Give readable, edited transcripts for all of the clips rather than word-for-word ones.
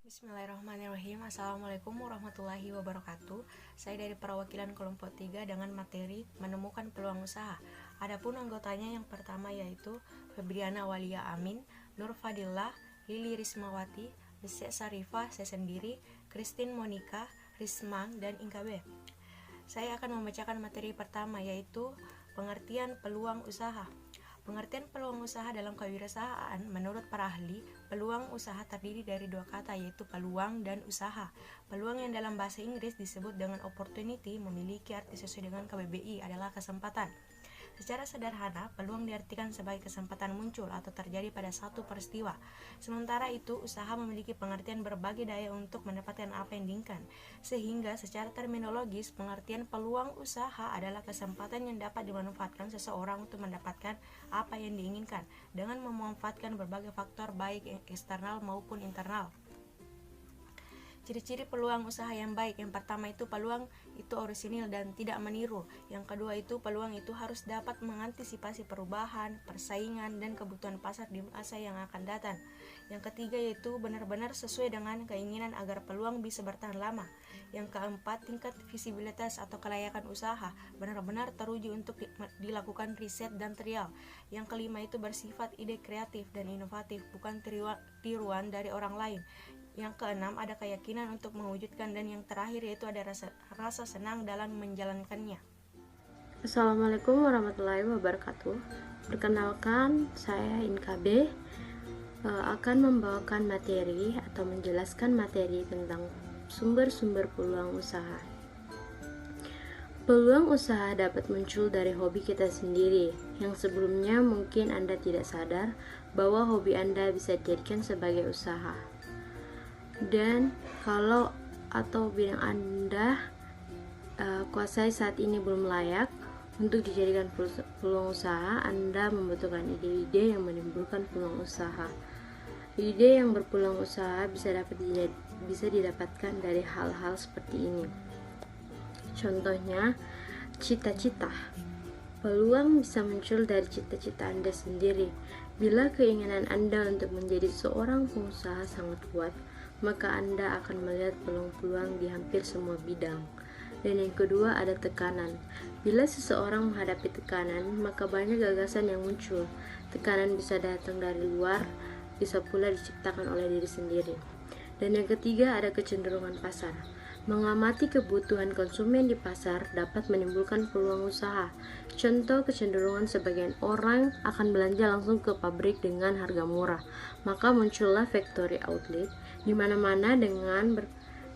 Bismillahirrahmanirrahim. Assalamualaikum warahmatullahi wabarakatuh. Saya dari perwakilan kelompok 3 dengan materi menemukan peluang usaha. Adapun anggotanya yang pertama yaitu Febriana Walia Amin, Nur Fadillah, Lili Rismawati, Besek Sarifah, saya sendiri, Christine Monica, Rismang, dan Inkabe. Saya akan membacakan materi pertama yaitu pengertian peluang usaha. Pengertian peluang usaha dalam kewirausahaan menurut para ahli, peluang usaha terdiri dari dua kata yaitu peluang dan usaha. Peluang yang dalam bahasa Inggris disebut dengan opportunity memiliki arti sesuai dengan KBBI adalah kesempatan. Secara sederhana, peluang diartikan sebagai kesempatan muncul atau terjadi pada satu peristiwa. Sementara itu, usaha memiliki pengertian berbagai daya untuk mendapatkan apa yang diinginkan. Sehingga secara terminologis, pengertian peluang usaha adalah kesempatan yang dapat dimanfaatkan seseorang untuk mendapatkan apa yang diinginkan dengan memanfaatkan berbagai faktor baik eksternal maupun internal. Ciri-ciri peluang usaha yang baik. Yang pertama itu peluang itu orisinil dan tidak meniru. Yang kedua itu peluang itu harus dapat mengantisipasi perubahan, persaingan, dan kebutuhan pasar di masa yang akan datang. Yang ketiga yaitu benar-benar sesuai dengan keinginan agar peluang bisa bertahan lama. Yang keempat, tingkat visibilitas atau kelayakan usaha benar-benar teruji untuk dilakukan riset dan trial. Yang kelima itu bersifat ide kreatif dan inovatif, bukan tiruan dari orang lain. Yang keenam, ada keyakinan untuk mewujudkan, dan yang terakhir yaitu ada rasa senang dalam menjalankannya. Assalamualaikum warahmatullahi wabarakatuh. Perkenalkan, saya Inkabe akan membawakan materi atau menjelaskan materi tentang sumber-sumber peluang usaha. Peluang usaha dapat muncul dari hobi kita sendiri, yang sebelumnya mungkin Anda tidak sadar bahwa hobi Anda bisa dijadikan sebagai usaha. Dan kalau atau bidang Anda kuasai saat ini belum layak untuk dijadikan peluang usaha, Anda membutuhkan ide-ide yang menimbulkan peluang usaha. Ide yang berpeluang usaha bisa didapatkan dari hal-hal seperti ini. Contohnya, cita-cita. Peluang bisa muncul dari cita-cita Anda sendiri. Bila keinginan Anda untuk menjadi seorang pengusaha sangat kuat, maka Anda akan melihat peluang-peluang di hampir semua bidang. Dan yang kedua, ada tekanan. Bila seseorang menghadapi tekanan, maka banyak gagasan yang muncul. Tekanan bisa datang dari luar, bisa pula diciptakan oleh diri sendiri. Dan yang ketiga, ada kecenderungan pasar. Mengamati kebutuhan konsumen di pasar dapat menimbulkan peluang usaha. Contoh, kecenderungan sebagian orang akan belanja langsung ke pabrik dengan harga murah. Maka muncullah factory outlet di mana-mana dengan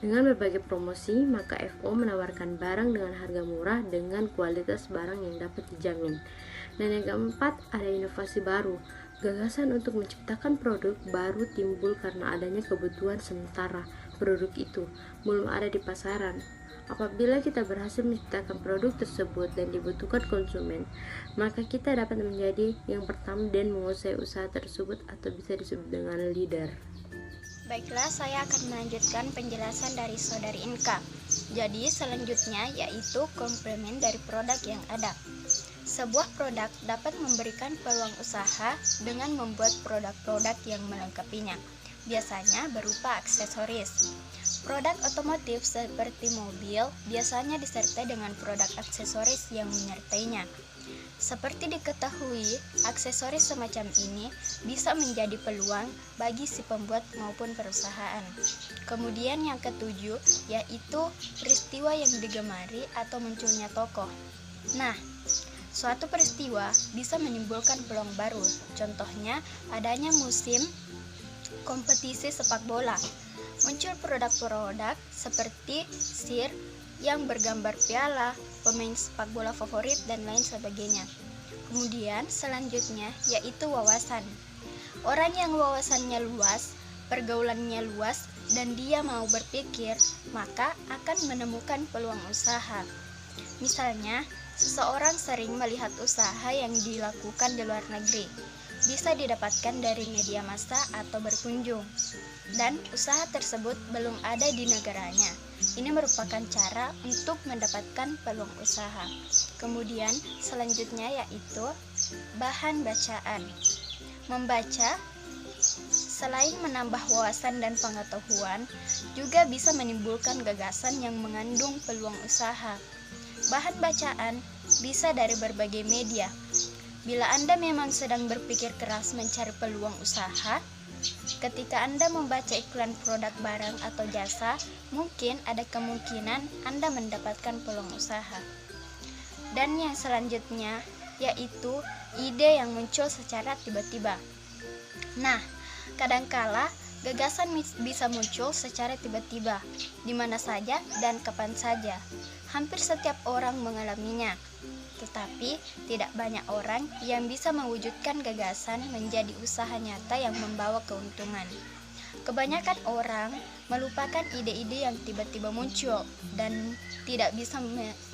berbagai promosi, maka FO menawarkan barang dengan harga murah dengan kualitas barang yang dapat dijamin. Dan yang keempat, ada inovasi baru. Gagasan untuk menciptakan produk baru timbul karena adanya kebutuhan sementara produk itu belum ada di pasaran. Apabila kita berhasil menciptakan produk tersebut dan dibutuhkan konsumen, maka kita dapat menjadi yang pertama dan menguasai usaha tersebut atau bisa disebut dengan leader. Baiklah, saya akan melanjutkan penjelasan dari Saudari Inka. Jadi selanjutnya yaitu komplement dari produk yang ada. Sebuah produk dapat memberikan peluang usaha dengan membuat produk-produk yang melengkapinya. Biasanya berupa aksesoris. Produk otomotif seperti mobil biasanya disertai dengan produk aksesoris yang menyertainya. Seperti diketahui, aksesoris semacam ini bisa menjadi peluang bagi si pembuat maupun perusahaan. Kemudian yang ketujuh, yaitu peristiwa yang digemari atau munculnya tokoh. Nah, suatu peristiwa bisa menimbulkan peluang baru. Contohnya, adanya musim kompetisi sepak bola. Muncul produk-produk seperti sir yang bergambar piala, pemain sepak bola favorit, dan lain sebagainya. Kemudian selanjutnya yaitu wawasan. Orang yang wawasannya luas, pergaulannya luas, dan dia mau berpikir, maka akan menemukan peluang usaha. Misalnya, seseorang sering melihat usaha yang dilakukan di luar negeri. Bisa didapatkan dari media massa atau berkunjung, dan usaha tersebut belum ada di negaranya. Ini merupakan cara untuk mendapatkan peluang usaha. Kemudian selanjutnya yaitu bahan bacaan. Membaca Selain menambah wawasan dan pengetahuan, juga bisa menimbulkan gagasan yang mengandung peluang usaha. Bahan bacaan bisa dari berbagai media. Bila Anda memang sedang berpikir keras mencari peluang usaha, ketika Anda membaca iklan produk barang atau jasa, mungkin ada kemungkinan Anda mendapatkan peluang usaha. Dan yang selanjutnya, yaitu ide yang muncul secara tiba-tiba. Nah, kadangkala gagasan bisa muncul secara tiba-tiba, di mana saja dan kapan saja. Hampir setiap orang mengalaminya, tetapi tidak banyak orang yang bisa mewujudkan gagasan menjadi usaha nyata yang membawa keuntungan. Kebanyakan orang melupakan ide-ide yang tiba-tiba muncul dan tidak bisa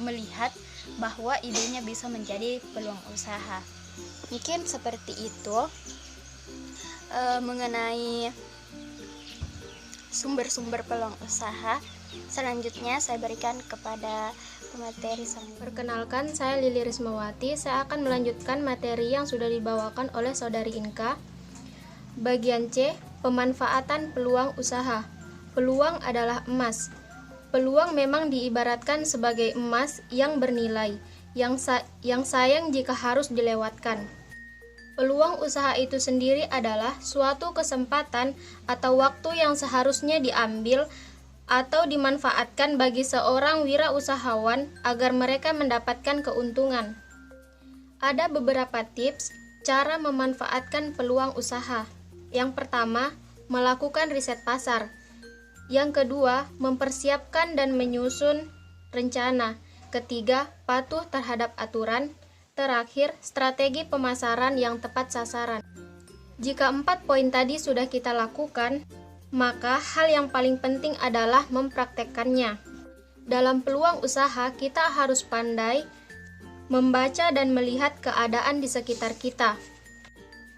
melihat bahwa idenya bisa menjadi peluang usaha. Mungkin seperti itu mengenai sumber-sumber peluang usaha. Selanjutnya saya berikan kepada pemateri selanjutnya. Perkenalkan, saya Lili Rismawati. Saya akan melanjutkan materi yang sudah dibawakan oleh Saudari Inka. Bagian C, pemanfaatan peluang usaha. Peluang adalah emas. Peluang memang diibaratkan sebagai emas yang bernilai, yang sayang jika harus dilewatkan. Peluang usaha itu sendiri adalah suatu kesempatan atau waktu yang seharusnya diambil atau dimanfaatkan bagi seorang wirausahawan agar mereka mendapatkan keuntungan. Ada beberapa tips cara memanfaatkan peluang usaha. Yang pertama, melakukan riset pasar. Yang kedua, mempersiapkan dan menyusun rencana. Ketiga, patuh terhadap aturan. Terakhir, strategi pemasaran yang tepat sasaran. Jika 4 poin tadi sudah kita lakukan, maka hal yang paling penting adalah mempraktekkannya. Dalam peluang usaha, kita harus pandai membaca dan melihat keadaan di sekitar kita.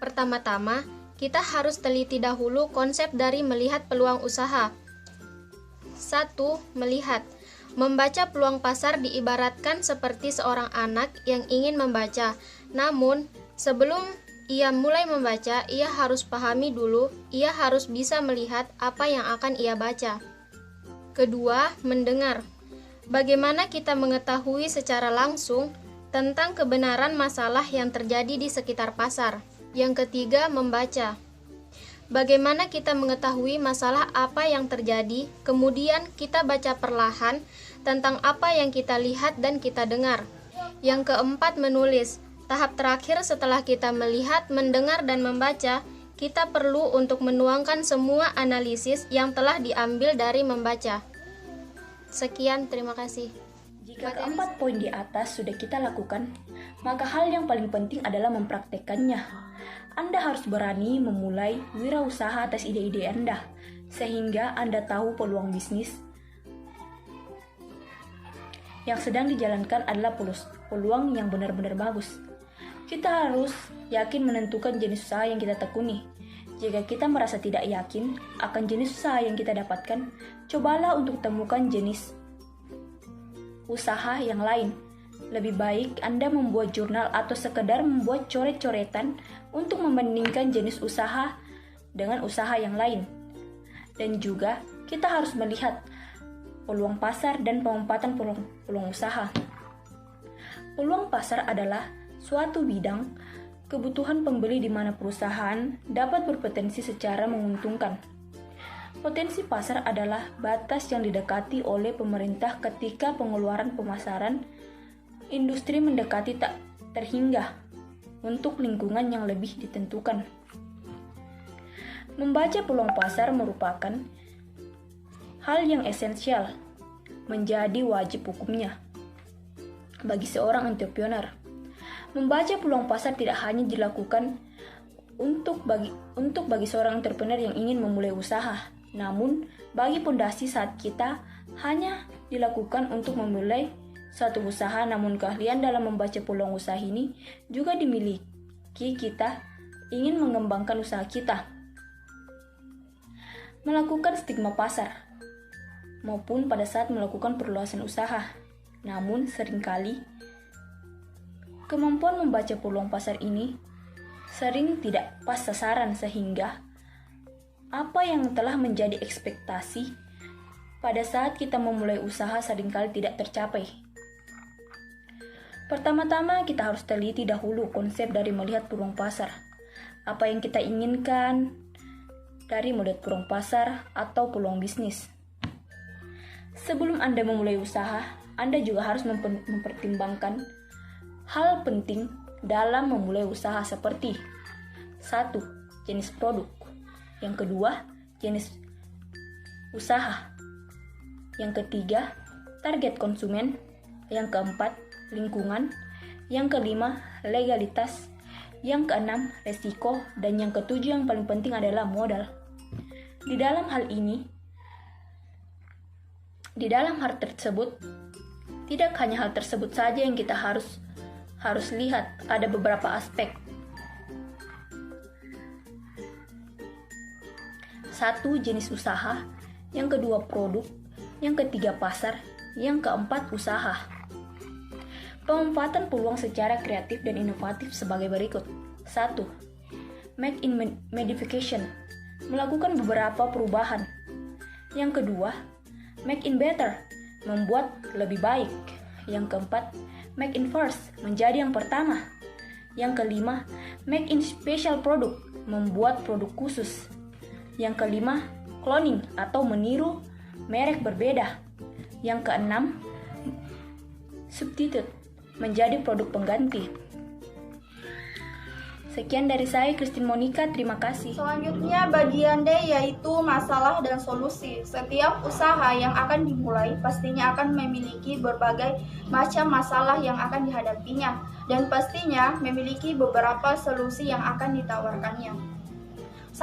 Pertama-tama, kita harus teliti dahulu konsep dari melihat peluang usaha. 1. Melihat. Membaca peluang pasar diibaratkan seperti seorang anak yang ingin membaca. Namun, sebelum ia mulai membaca, ia harus pahami dulu, ia harus bisa melihat apa yang akan ia baca. Kedua, mendengar. Bagaimana kita mengetahui secara langsung tentang kebenaran masalah yang terjadi di sekitar pasar. Yang ketiga, membaca. Bagaimana kita mengetahui masalah apa yang terjadi, kemudian kita baca perlahan tentang apa yang kita lihat dan kita dengar. Yang keempat, menulis. Tahap terakhir setelah kita melihat, mendengar, dan membaca, kita perlu untuk menuangkan semua analisis yang telah diambil dari membaca. Sekian, terima kasih. Jika keempat poin di atas sudah kita lakukan, maka hal yang paling penting adalah mempraktekkannya. Anda harus berani memulai wirausaha atas ide-ide Anda, sehingga Anda tahu peluang bisnis yang sedang dijalankan adalah peluang yang benar-benar bagus. Kita harus yakin menentukan jenis usaha yang kita tekuni. Jika kita merasa tidak yakin akan jenis usaha yang kita dapatkan, cobalah untuk temukan jenis usaha yang lain. Lebih baik Anda membuat jurnal atau sekedar membuat coret-coretan untuk membandingkan jenis usaha dengan usaha yang lain. Dan juga kita harus melihat peluang pasar dan pemanfaatan peluang usaha. Peluang pasar adalah suatu bidang kebutuhan pembeli di mana perusahaan dapat berpotensi secara menguntungkan. Potensi pasar adalah batas yang didekati oleh pemerintah ketika pengeluaran pemasaran industri mendekati tak terhingga untuk lingkungan yang lebih ditentukan. Membaca peluang pasar merupakan hal yang esensial, menjadi wajib hukumnya bagi seorang entrepreneur. Membaca peluang pasar tidak hanya dilakukan untuk bagi seorang entrepreneur yang ingin memulai usaha, namun bagi pondasi saat kita hanya dilakukan untuk memulai suatu usaha, namun keahlian dalam membaca peluang usaha ini juga dimiliki kita ingin mengembangkan usaha kita. Melakukan stigma pasar maupun pada saat melakukan perluasan usaha. Namun seringkali kemampuan membaca peluang pasar ini sering tidak pas sasaran sehingga apa yang telah menjadi ekspektasi pada saat kita memulai usaha seringkali tidak tercapai. Pertama-tama kita harus teliti dahulu konsep dari melihat peluang pasar. Apa yang kita inginkan dari melihat peluang pasar atau peluang bisnis. Sebelum Anda memulai usaha, Anda juga harus mempertimbangkan hal penting dalam memulai usaha seperti 1. Jenis produk. Yang kedua, jenis usaha. Yang ketiga, target konsumen. Yang keempat, lingkungan. Yang kelima, legalitas. Yang keenam, resiko. Dan yang ketujuh yang paling penting adalah modal. Di dalam hal tersebut, tidak hanya hal tersebut saja yang kita harus lihat, ada beberapa aspek. 1. Jenis usaha. Yang kedua, produk. Yang ketiga, pasar. Yang keempat, usaha. Pemanfaatan peluang secara kreatif dan inovatif sebagai berikut. 1. Make in modification. Melakukan beberapa perubahan. Yang kedua, make in better. Membuat lebih baik. Yang keempat, make in first. Menjadi yang pertama. Yang kelima, make in special product. Membuat produk khusus. Yang kelima, cloning atau meniru merek berbeda. Yang keenam, substitute. Menjadi produk pengganti. Sekian dari saya, Christine Monica. Terima kasih. Selanjutnya bagian D yaitu masalah dan solusi. Setiap usaha yang akan dimulai pastinya akan memiliki berbagai macam masalah yang akan dihadapinya dan pastinya memiliki beberapa solusi yang akan ditawarkannya. 1.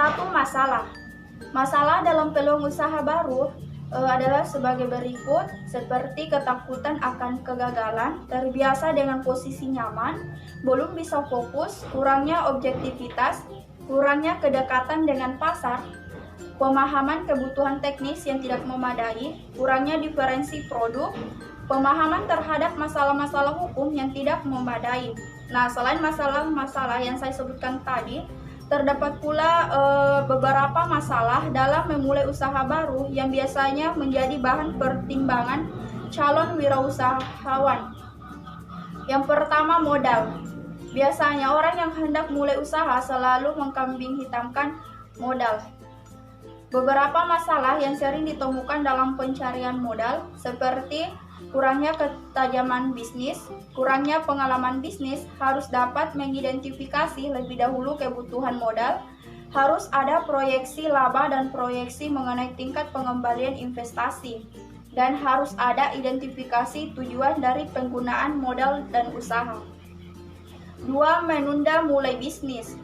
Masalah dalam peluang usaha baru adalah sebagai berikut, seperti ketakutan akan kegagalan, terbiasa dengan posisi nyaman, belum bisa fokus, kurangnya objektivitas, kurangnya kedekatan dengan pasar, pemahaman kebutuhan teknis yang tidak memadai, kurangnya diferensi produk, pemahaman terhadap masalah-masalah hukum yang tidak memadai. Nah, selain masalah-masalah yang saya sebutkan tadi, terdapat pula beberapa masalah dalam memulai usaha baru yang biasanya menjadi bahan pertimbangan calon wirausahawan. Yang pertama, modal. Biasanya orang yang hendak mulai usaha selalu mengkambing hitamkan modal. Beberapa masalah yang sering ditemukan dalam pencarian modal seperti kurangnya ketajaman bisnis, kurangnya pengalaman bisnis, harus dapat mengidentifikasi lebih dahulu kebutuhan modal, harus ada proyeksi laba dan proyeksi mengenai tingkat pengembalian investasi, dan harus ada identifikasi tujuan dari penggunaan modal dan usaha. 2. Menunda mulai bisnis.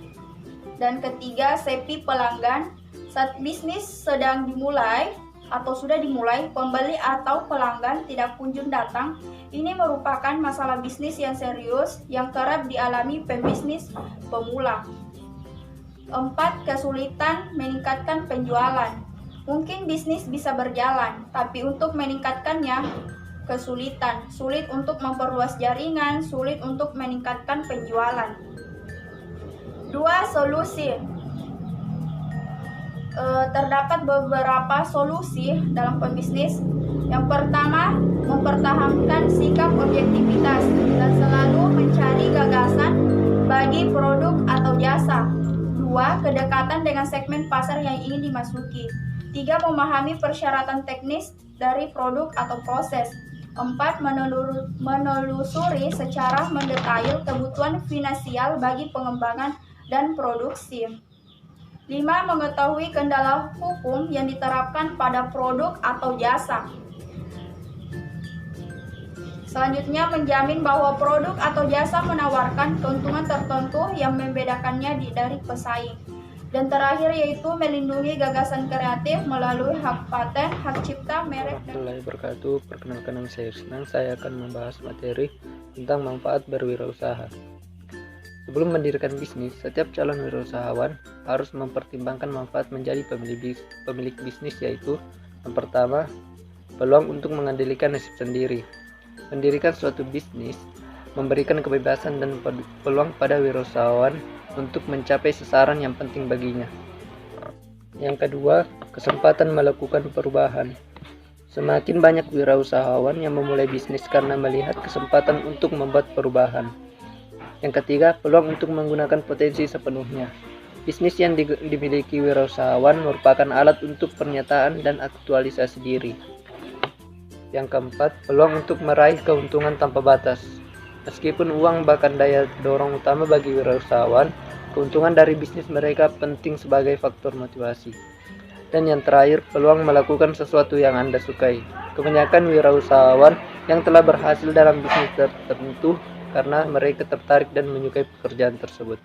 Dan ketiga, sepi pelanggan. Saat bisnis sedang dimulai atau sudah dimulai, pembeli atau pelanggan tidak kunjung datang. Ini merupakan masalah bisnis yang serius yang kerap dialami pebisnis pemula. 4. Kesulitan meningkatkan penjualan. Mungkin bisnis bisa berjalan, tapi untuk meningkatkannya kesulitan. Sulit untuk memperluas jaringan, sulit untuk meningkatkan penjualan. 2. Solusi. Terdapat beberapa solusi dalam pebisnis. Yang pertama, mempertahankan sikap objektivitas dan selalu mencari gagasan bagi produk atau jasa. 2. Kedekatan dengan segmen pasar yang ingin dimasuki. 3. Memahami persyaratan teknis dari produk atau proses. 4. Menelusuri secara mendetail kebutuhan finansial bagi pengembangan dan produksi. 5. Mengetahui kendala hukum yang diterapkan pada produk atau jasa. Selanjutnya, menjamin bahwa produk atau jasa menawarkan keuntungan tertentu yang membedakannya dari pesaing. Dan terakhir yaitu melindungi gagasan kreatif melalui hak paten, hak cipta, merek, dan... Warahmatullahi wabarakatuh. Perkenalkan, nama saya Senang. Saya akan membahas materi tentang manfaat berwirausaha. Sebelum mendirikan bisnis, setiap calon wirausahawan harus mempertimbangkan manfaat menjadi pemilik bisnis, yaitu yang pertama, peluang untuk mengendalikan nasib sendiri. Mendirikan suatu bisnis memberikan kebebasan dan peluang pada wirausahawan untuk mencapai sasaran yang penting baginya. Yang kedua, kesempatan melakukan perubahan. Semakin banyak wirausahawan yang memulai bisnis karena melihat kesempatan untuk membuat perubahan. Yang ketiga, peluang untuk menggunakan potensi sepenuhnya. Bisnis yang dimiliki wirausahawan merupakan alat untuk pernyataan dan aktualisasi diri. Yang keempat, peluang untuk meraih keuntungan tanpa batas. Meskipun uang bahkan daya dorong utama bagi wirausahawan, keuntungan dari bisnis mereka penting sebagai faktor motivasi. Dan yang terakhir, peluang melakukan sesuatu yang Anda sukai. Kebanyakan wirausahawan yang telah berhasil dalam bisnis tertentu karena mereka tertarik dan menyukai pekerjaan tersebut.